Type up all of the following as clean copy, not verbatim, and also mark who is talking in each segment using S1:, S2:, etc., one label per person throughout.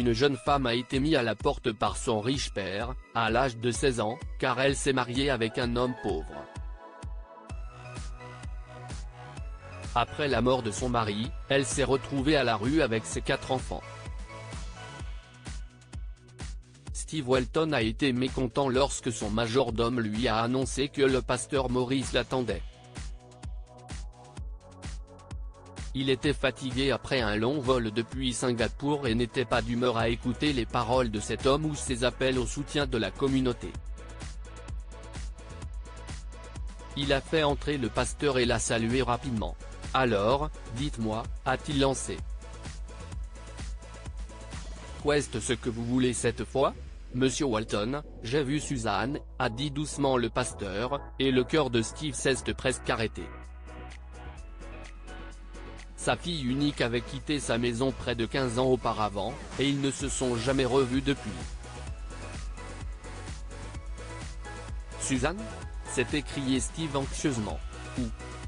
S1: une jeune femme a été mise à la porte par son riche père, à l'âge de 16 ans, car elle s'est mariée avec un homme pauvre. Après la mort de son mari, elle s'est retrouvée à la rue avec ses 4 enfants. Steve Walton a été mécontent lorsque son majordome lui a annoncé que le pasteur Maurice l'attendait. Il était fatigué après un long vol depuis Singapour et n'était pas d'humeur à écouter les paroles de cet homme ou ses appels au soutien de la communauté. Il a fait entrer le pasteur et l'a salué rapidement. « Alors, dites-moi », a-t-il lancé. « Qu'est-ce ce que vous voulez cette fois ? Monsieur Walton, j'ai vu Suzanne », a dit doucement le pasteur, et le cœur de Steve s'est presque arrêté. Sa fille unique avait quitté sa maison près de 15 ans auparavant, et ils ne se sont jamais revus depuis. « Suzanne ?» s'est écrié Steve anxieusement. « Où ?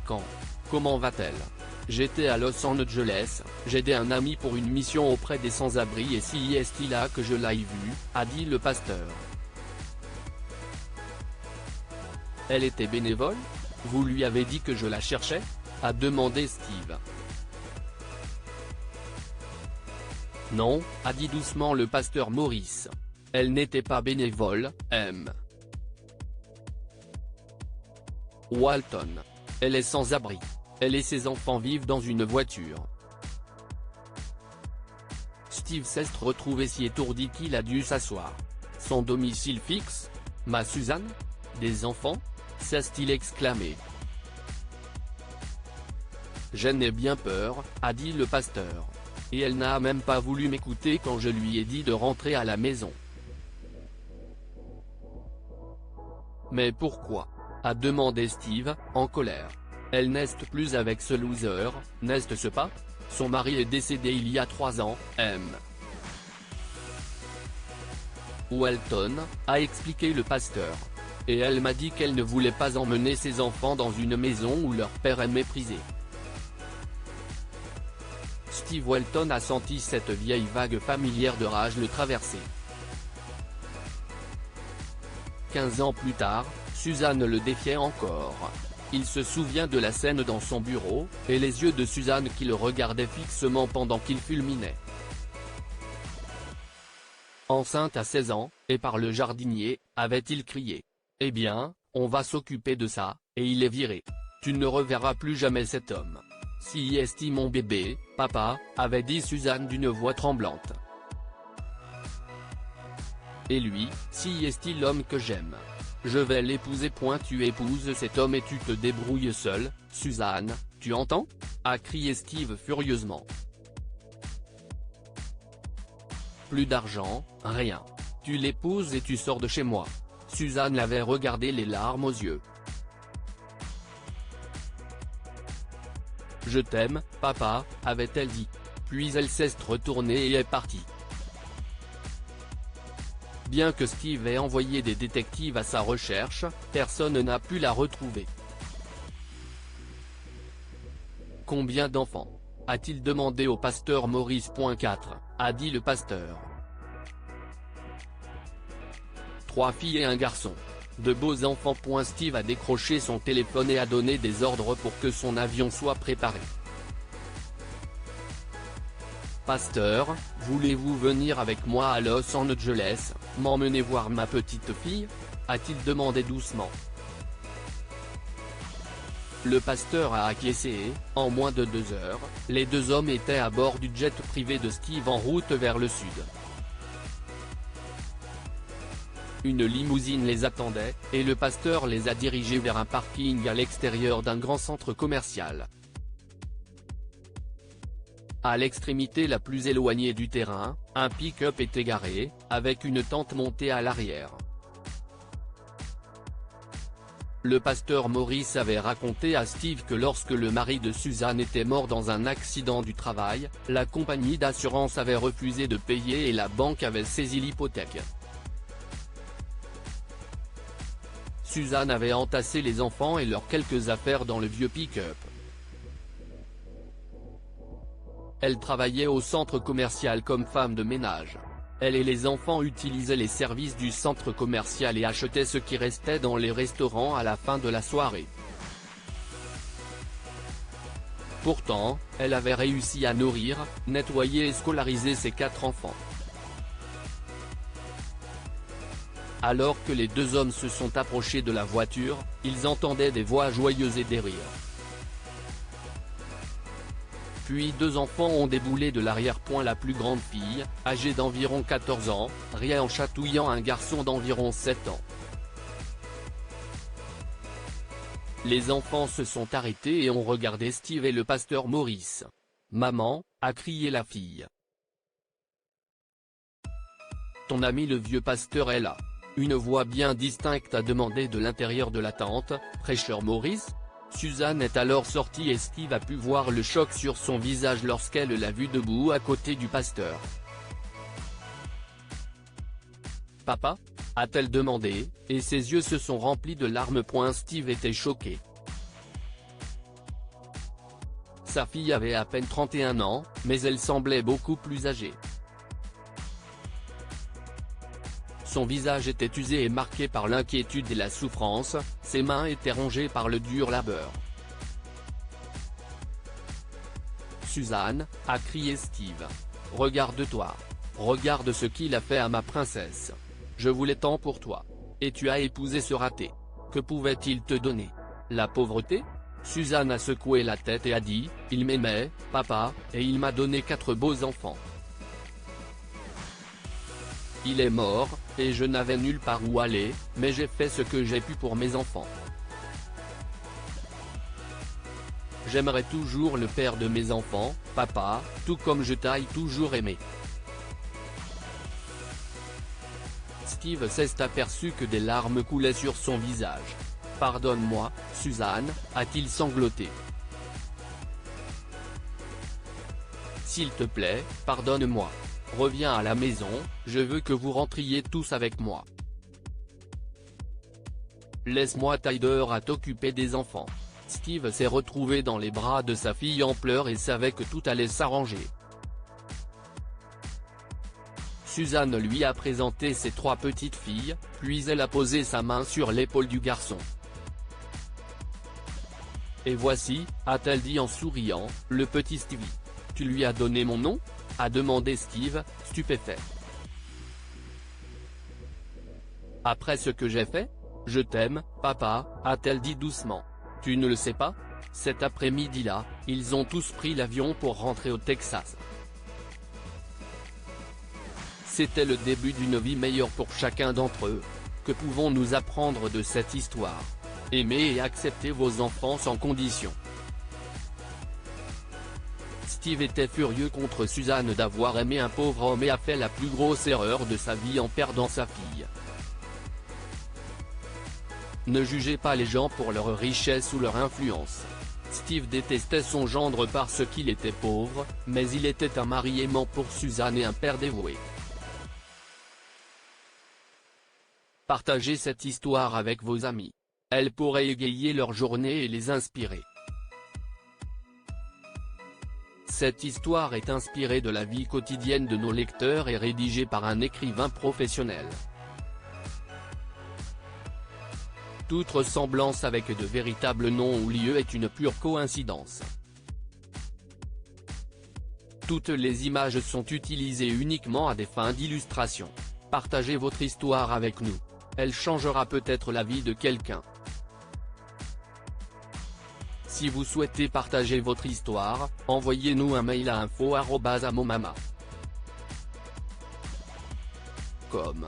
S1: Quand ? Comment va-t-elle ? J'étais à Los Angeles, j'aidais un ami pour une mission auprès des sans-abri et si est-il là que je l'aille vue », a dit le pasteur. « Elle était bénévole ? Vous lui avez dit que je la cherchais ?» a demandé Steve. « Non », a dit doucement le pasteur Maurice. « Elle n'était pas bénévole, M. Walton. Elle est sans abri. Elle et ses enfants vivent dans une voiture. » Steve s'est retrouvé si étourdi qu'il a dû s'asseoir. Son domicile fixe ? Ma Suzanne ? Des enfants ? s'est-il exclamé. « J'en ai bien peur », a dit le pasteur. « Et elle n'a même pas voulu m'écouter quand je lui ai dit de rentrer à la maison. » « Mais pourquoi ?» a demandé Steve, en colère. « Elle n'est plus avec ce loser, n'est-ce pas ? Son mari est décédé il y a 3 ans, M. Walton, a expliqué le pasteur. Et elle m'a dit qu'elle ne voulait pas emmener ses enfants dans une maison où leur père est méprisé. » Steve Walton a senti cette vieille vague familière de rage le traverser. 15 ans plus tard, Suzanne le défiait encore. Il se souvient de la scène dans son bureau, et les yeux de Suzanne qui le regardaient fixement pendant qu'il fulminait. Enceinte à 16 ans, et par le jardinier, avait-il crié. « Eh bien, on va s'occuper de ça, et il est viré. Tu ne reverras plus jamais cet homme. » « Si est mon bébé, papa », avait dit Suzanne d'une voix tremblante. « Et lui, si est-il l'homme que j'aime. Je vais l'épouser. Tu épouses cet homme et tu te débrouilles seule, Suzanne, tu entends ?» a crié Steve furieusement. « Plus d'argent, rien. Tu l'épouses et tu sors de chez moi. » Suzanne l'avait regardé les larmes aux yeux. « Je t'aime, papa », avait-elle dit. Puis elle s'est retournée et est partie. Bien que Steve ait envoyé des détectives à sa recherche, personne n'a pu la retrouver. « Combien d'enfants ? » a-t-il demandé au pasteur Maurice. 4, a dit le pasteur. « 3 filles et un garçon. De beaux enfants. » Steve a décroché son téléphone et a donné des ordres pour que son avion soit préparé. « Pasteur, voulez-vous venir avec moi à Los Angeles, m'emmener voir ma petite fille ?» a-t-il demandé doucement. Le pasteur a acquiescé et, en moins de 2 heures, les 2 hommes étaient à bord du jet privé de Steve en route vers le sud. Une limousine les attendait, et le pasteur les a dirigés vers un parking à l'extérieur d'un grand centre commercial. À l'extrémité la plus éloignée du terrain, un pick-up était garé, avec une tente montée à l'arrière. Le pasteur Maurice avait raconté à Steve que lorsque le mari de Suzanne était mort dans un accident du travail, la compagnie d'assurance avait refusé de payer et la banque avait saisi l'hypothèque. Suzanne avait entassé les enfants et leurs quelques affaires dans le vieux pick-up. Elle travaillait au centre commercial comme femme de ménage. Elle et les enfants utilisaient les services du centre commercial et achetaient ce qui restait dans les restaurants à la fin de la soirée. Pourtant, elle avait réussi à nourrir, nettoyer et scolariser ses 4 enfants. Alors que les 2 hommes se sont approchés de la voiture, ils entendaient des voix joyeuses et des rires. Puis 2 enfants ont déboulé de l'arrière-point. La plus grande fille, âgée d'environ 14 ans, riait en chatouillant un garçon d'environ 7 ans. Les enfants se sont arrêtés et ont regardé Steve et le pasteur Maurice. « Maman », a crié la fille. « Ton ami le vieux pasteur est là ?» Une voix bien distincte a demandé de l'intérieur de la tente. « Prêcheur Maurice ?» Suzanne est alors sortie et Steve a pu voir le choc sur son visage lorsqu'elle l'a vu debout à côté du pasteur. « Papa ?» a-t-elle demandé, et ses yeux se sont remplis de larmes. Steve était choqué. Sa fille avait à peine 31 ans, mais elle semblait beaucoup plus âgée. Son visage était usé et marqué par l'inquiétude et la souffrance, ses mains étaient rongées par le dur labeur. « Suzanne », a crié Steve. « Regarde-toi. Regarde ce qu'il a fait à ma princesse. Je voulais tant pour toi. Et tu as épousé ce raté. Que pouvait-il te donner? La pauvreté ?» Suzanne a secoué la tête et a dit, « Il m'aimait, papa, et il m'a donné 4 beaux enfants. Il est mort, et je n'avais nulle part où aller, mais j'ai fait ce que j'ai pu pour mes enfants. J'aimerai toujours le père de mes enfants, papa, tout comme je t'ai toujours aimé. » Steve s'est aperçu que des larmes coulaient sur son visage. « Pardonne-moi, Suzanne », a-t-il sangloté. « S'il te plaît, pardonne-moi. Reviens à la maison, je veux que vous rentriez tous avec moi. Laisse-moi Tyler à t'occuper des enfants. » Steve s'est retrouvé dans les bras de sa fille en pleurs et savait que tout allait s'arranger. Suzanne lui a présenté ses 3 petites filles, puis elle a posé sa main sur l'épaule du garçon. « Et voici », a-t-elle dit en souriant, « le petit Stevie. Tu lui as donné mon nom ?» a demandé Steve, stupéfait. « Après ce que j'ai fait ? Je t'aime, papa », a-t-elle dit doucement. « Tu ne le sais pas ? Cet après-midi-là, ils ont tous pris l'avion pour rentrer au Texas. C'était le début d'une vie meilleure pour chacun d'entre eux. Que pouvons-nous apprendre de cette histoire ? Aimez et acceptez vos enfants sans condition. » Steve était furieux contre Suzanne d'avoir aimé un pauvre homme et a fait la plus grosse erreur de sa vie en perdant sa fille. Ne jugez pas les gens pour leur richesse ou leur influence. Steve détestait son gendre parce qu'il était pauvre, mais il était un mari aimant pour Suzanne et un père dévoué. Partagez cette histoire avec vos amis. Elle pourrait égayer leur journée et les inspirer. Cette histoire est inspirée de la vie quotidienne de nos lecteurs et rédigée par un écrivain professionnel. Toute ressemblance avec de véritables noms ou lieux est une pure coïncidence. Toutes les images sont utilisées uniquement à des fins d'illustration. Partagez votre histoire avec nous. Elle changera peut-être la vie de quelqu'un. Si vous souhaitez partager votre histoire, envoyez-nous un mail à info@amomama.com.